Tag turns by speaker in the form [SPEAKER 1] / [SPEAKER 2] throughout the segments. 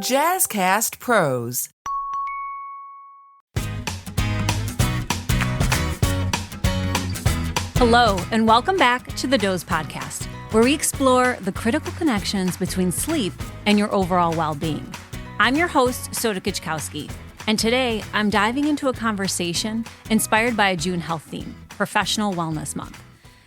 [SPEAKER 1] Jazzcast Pros.
[SPEAKER 2] Hello, and welcome back to the Doze Podcast, where we explore the critical connections between sleep and your overall well-being. I'm your host, Soda Kuczkowski, and today I'm diving into a conversation inspired by a June health theme, Professional Wellness Month.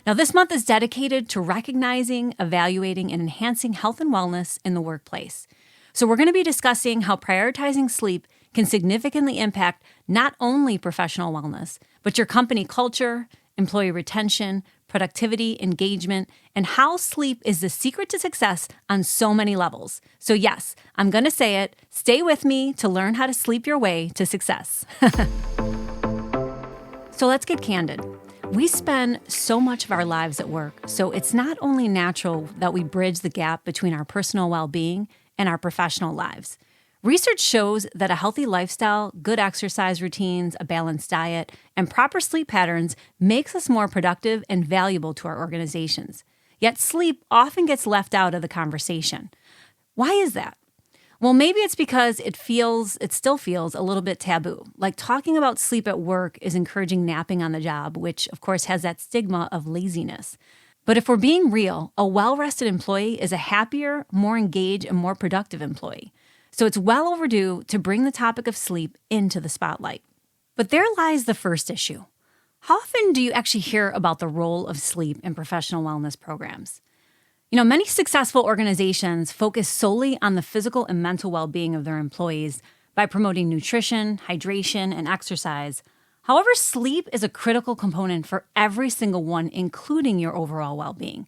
[SPEAKER 2] Now, this month is dedicated to recognizing, evaluating, and enhancing health and wellness in the workplace. So we're going to be discussing how prioritizing sleep can significantly impact not only professional wellness, but your company culture, employee retention, productivity, engagement, and how sleep is the secret to success on so many levels. So yes, I'm going to say it. Stay with me to learn how to sleep your way to success. So let's get candid. We spend so much of our lives at work, so it's not only natural that we bridge the gap between our personal well-being and our professional lives. Research shows that a healthy lifestyle, good exercise routines, a balanced diet, and proper sleep patterns makes us more productive and valuable to our organizations. Yet sleep often gets left out of the conversation. Why is that? Well, maybe it's because it still feels a little bit taboo. Like talking about sleep at work is encouraging napping on the job, which of course has that stigma of laziness. But if we're being real, a well-rested employee is a happier, more engaged, and more productive employee. So it's well overdue to bring the topic of sleep into the spotlight. But there lies the first issue. How often do you actually hear about the role of sleep in professional wellness programs? Many successful organizations focus solely on the physical and mental well-being of their employees by promoting nutrition, hydration, and exercise. However, sleep is a critical component for every single one, including your overall well-being.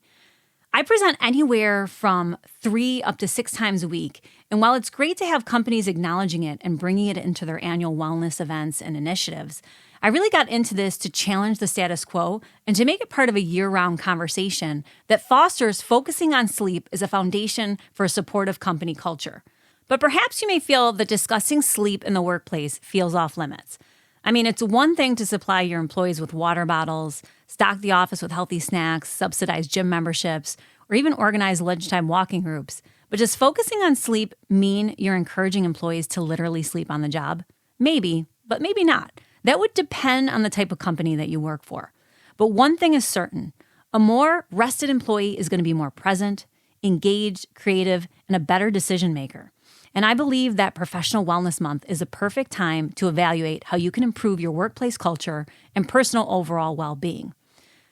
[SPEAKER 2] I present anywhere from 3 up to 6 times a week, and while it's great to have companies acknowledging it and bringing it into their annual wellness events and initiatives, I really got into this to challenge the status quo and to make it part of a year-round conversation that fosters focusing on sleep as a foundation for a supportive company culture. But perhaps you may feel that discussing sleep in the workplace feels off limits. It's one thing to supply your employees with water bottles, stock the office with healthy snacks, subsidize gym memberships, or even organize lunchtime walking groups. But does focusing on sleep mean you're encouraging employees to literally sleep on the job? Maybe, but maybe not. That would depend on the type of company that you work for. But one thing is certain, a more rested employee is going to be more present, engaged, creative, and a better decision maker. And I believe that Professional Wellness Month is a perfect time to evaluate how you can improve your workplace culture and personal overall well-being.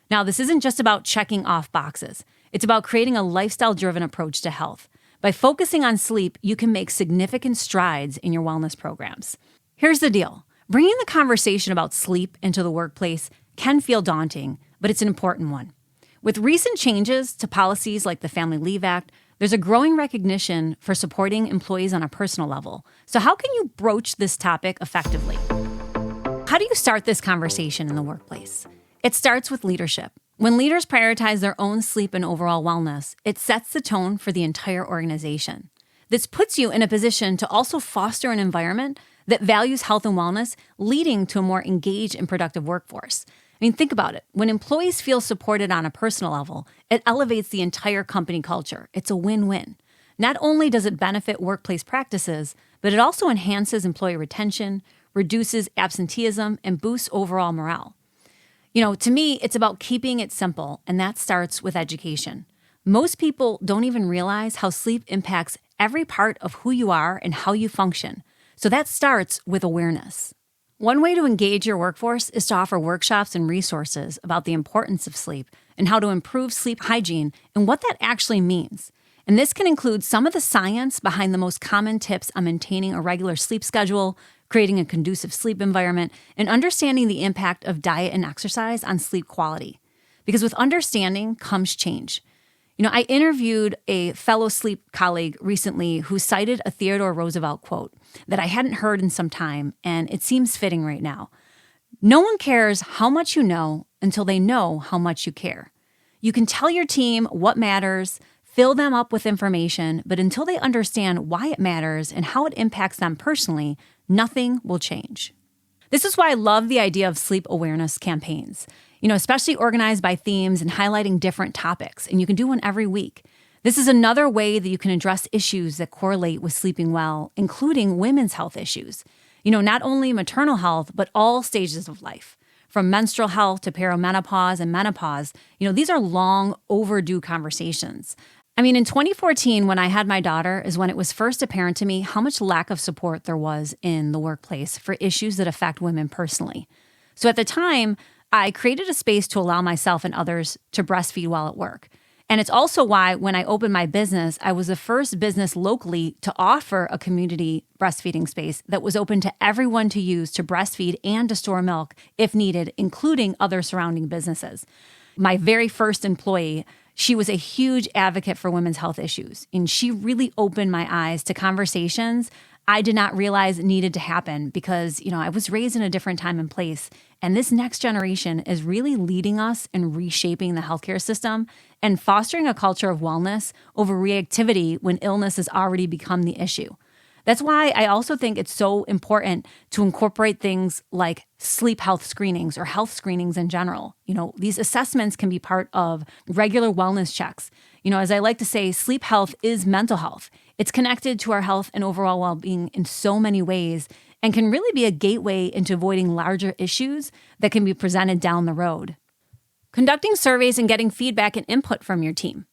[SPEAKER 2] Now, this isn't just about checking off boxes. It's about creating a lifestyle-driven approach to health. By focusing on sleep, you can make significant strides in your wellness programs. Here's the deal. Bringing the conversation about sleep into the workplace can feel daunting, but it's an important one. With recent changes to policies like the Family Leave Act, there's a growing recognition for supporting employees on a personal level. So how can you broach this topic effectively? How do you start this conversation in the workplace? It starts with leadership. When leaders prioritize their own sleep and overall wellness, it sets the tone for the entire organization. This puts you in a position to also foster an environment that values health and wellness, leading to a more engaged and productive workforce. Think about it. When employees feel supported on a personal level, it elevates the entire company culture. It's a win-win. Not only does it benefit workplace practices, but it also enhances employee retention, reduces absenteeism, and boosts overall morale. To me, it's about keeping it simple, and that starts with education. Most people don't even realize how sleep impacts every part of who you are and how you function. So that starts with awareness. One way to engage your workforce is to offer workshops and resources about the importance of sleep and how to improve sleep hygiene and what that actually means. And this can include some of the science behind the most common tips on maintaining a regular sleep schedule, creating a conducive sleep environment, and understanding the impact of diet and exercise on sleep quality. Because with understanding comes change. I interviewed a fellow sleep colleague recently who cited a Theodore Roosevelt quote that I hadn't heard in some time, and it seems fitting right now. No one cares how much you know until they know how much you care. You can tell your team what matters, fill them up with information, but until they understand why it matters and how it impacts them personally, nothing will change. This is why I love the idea of sleep awareness campaigns, especially organized by themes and highlighting different topics, and you can do one every week. This is another way that you can address issues that correlate with sleeping well, including women's health issues. Not only maternal health, but all stages of life. From menstrual health to perimenopause and menopause, these are long overdue conversations. In 2014, when I had my daughter, is when it was first apparent to me how much lack of support there was in the workplace for issues that affect women personally. So at the time, I created a space to allow myself and others to breastfeed while at work. And it's also why when I opened my business, I was the first business locally to offer a community breastfeeding space that was open to everyone to use to breastfeed and to store milk if needed, including other surrounding businesses. My very first employee, she was a huge advocate for women's health issues, and she really opened my eyes to conversations I did not realize needed to happen because, I was raised in a different time and place. And this next generation is really leading us in reshaping the healthcare system and fostering a culture of wellness over reactivity when illness has already become the issue. That's why I also think it's so important to incorporate things like sleep health screenings or health screenings in general. These assessments can be part of regular wellness checks. As I like to say, sleep health is mental health. It's connected to our health and overall well-being in so many ways and can really be a gateway into avoiding larger issues that can be presented down the road. Conducting surveys and getting feedback and input from your team.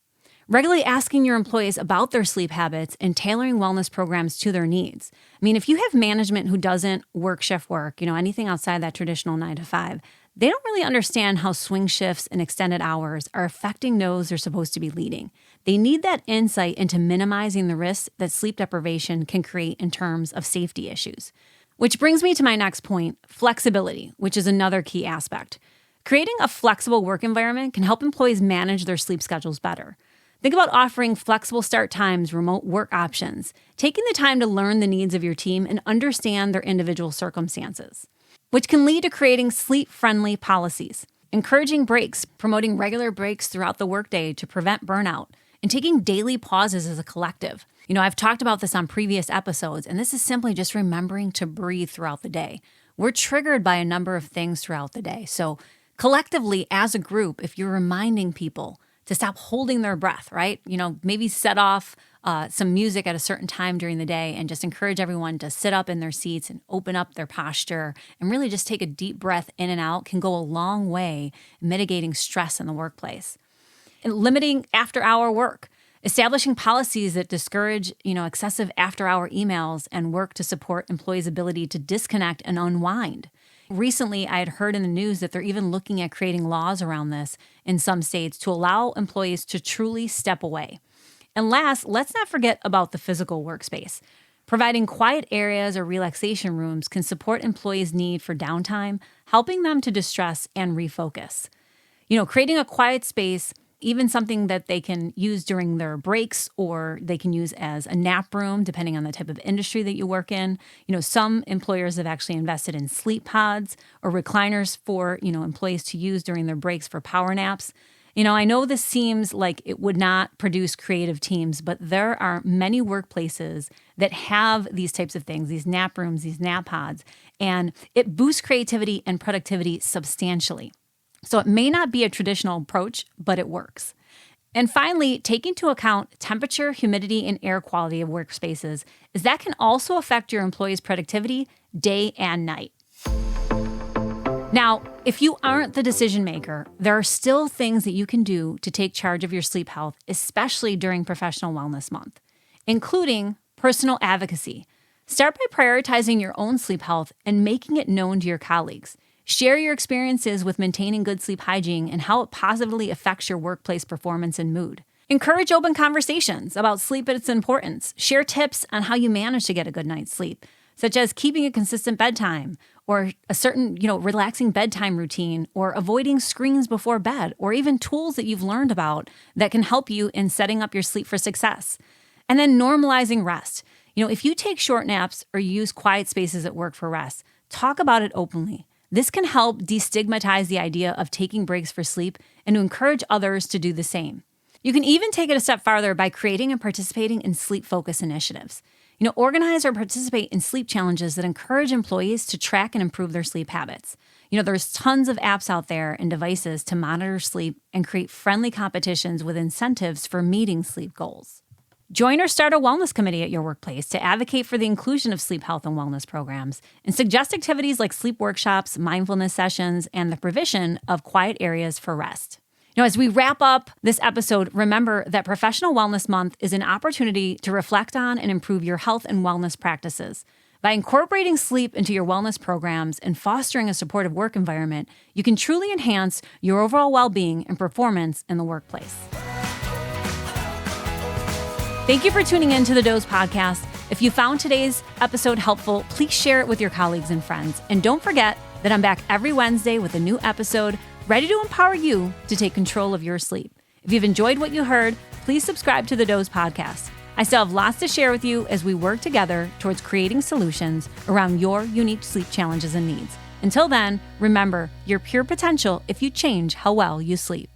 [SPEAKER 2] Regularly asking your employees about their sleep habits and tailoring wellness programs to their needs. If you have management who doesn't work shift work, anything outside that traditional 9 to 5, they don't really understand how swing shifts and extended hours are affecting those they're supposed to be leading. They need that insight into minimizing the risks that sleep deprivation can create in terms of safety issues. Which brings me to my next point, flexibility, which is another key aspect. Creating a flexible work environment can help employees manage their sleep schedules better. Think about offering flexible start times, remote work options, taking the time to learn the needs of your team and understand their individual circumstances, which can lead to creating sleep-friendly policies, encouraging breaks, promoting regular breaks throughout the workday to prevent burnout, and taking daily pauses as a collective. I've talked about this on previous episodes, and this is simply just remembering to breathe throughout the day. We're triggered by a number of things throughout the day. So collectively, as a group, if you're reminding people to stop holding their breath, right? Maybe set off some music at a certain time during the day and just encourage everyone to sit up in their seats and open up their posture and really just take a deep breath in and out can go a long way in mitigating stress in the workplace. And limiting after-hour work. Establishing policies that discourage, excessive after-hour emails and work to support employees' ability to disconnect and unwind. Recently, I had heard in the news that they're even looking at creating laws around this in some states to allow employees to truly step away. And last, let's not forget about the physical workspace. Providing quiet areas or relaxation rooms can support employees' need for downtime, helping them to distress and refocus. Creating a quiet space, even something that they can use during their breaks or they can use as a nap room, depending on the type of industry that you work in. Some employers have actually invested in sleep pods or recliners for, employees to use during their breaks for power naps. I know this seems like it would not produce creative teams, but there are many workplaces that have these types of things, these nap rooms, these nap pods, and it boosts creativity and productivity substantially. So it may not be a traditional approach, but it works. And finally, taking into account temperature, humidity, and air quality of workspaces, is that can also affect your employees' productivity day and night. Now, if you aren't the decision maker, there are still things that you can do to take charge of your sleep health, especially during Professional Wellness Month, including personal advocacy. Start by prioritizing your own sleep health and making it known to your colleagues. Share your experiences with maintaining good sleep hygiene and how it positively affects your workplace performance and mood. Encourage open conversations about sleep and its importance. Share tips on how you manage to get a good night's sleep, such as keeping a consistent bedtime or a certain, relaxing bedtime routine or avoiding screens before bed or even tools that you've learned about that can help you in setting up your sleep for success. And then normalizing rest. If you take short naps or use quiet spaces at work for rest, talk about it openly. This can help destigmatize the idea of taking breaks for sleep and to encourage others to do the same. You can even take it a step farther by creating and participating in sleep focus initiatives. Organize or participate in sleep challenges that encourage employees to track and improve their sleep habits. There's tons of apps out there and devices to monitor sleep and create friendly competitions with incentives for meeting sleep goals. Join or start a wellness committee at your workplace to advocate for the inclusion of sleep health and wellness programs and suggest activities like sleep workshops, mindfulness sessions, and the provision of quiet areas for rest. As we wrap up this episode, remember that Professional Wellness Month is an opportunity to reflect on and improve your health and wellness practices. By incorporating sleep into your wellness programs and fostering a supportive work environment, you can truly enhance your overall well-being and performance in the workplace. Thank you for tuning in to the Doze Podcast. If you found today's episode helpful, please share it with your colleagues and friends. And don't forget that I'm back every Wednesday with a new episode ready to empower you to take control of your sleep. If you've enjoyed what you heard, please subscribe to the Doze Podcast. I still have lots to share with you as we work together towards creating solutions around your unique sleep challenges and needs. Until then, remember your pure potential if you change how well you sleep.